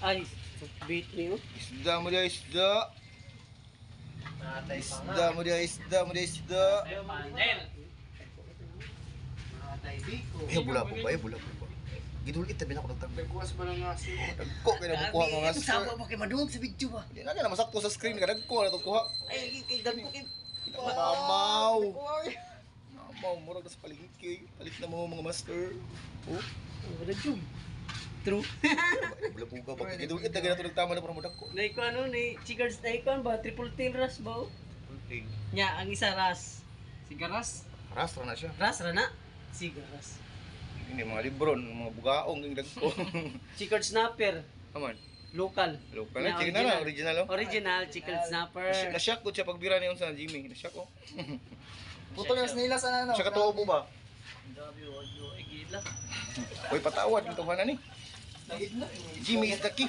Ay, bait niyo. Isda mo dia isda. Natay pa nga. Isda mo dia isda mo dia isda. Ay, panel. Natay biko. Bula po ba? Bula po ba? Gidulit tabi na ako nagtambay. Kuwas ba lang nga siya? Dagko kaya na kuha mga Sama master. ba kay madung sa video ba? Di na masakto sa screen ka dagko na to kuha. Ay, kay dagko kay. Mamaw. Mamaw murag sa palengke. Palit na mo mga master. Oh, Wala jud. True. bula po ba? Gidulit tabi na to nagtama na para mo dagko. Nay ko ano ni Chickers nay ko ba triple tail ras ba? Ulting. Nya ang isa ras. Sigaras. Rastra na siya. Ras ra na. Sigaras. Ini mga libron, mga bugaong yung dagko. Chicken snapper. Aman. Local. Local na, chicken na original oh. Original chicken snapper. Nasyak ko siya pagbira niyon sa Jimmy. Nasyak ko. Puto yung nila sa ano? Siya katuobo ba? Grabe audio ay gila. Uy, patawad ito ba na ni? Nahid na. Jimmy is the king.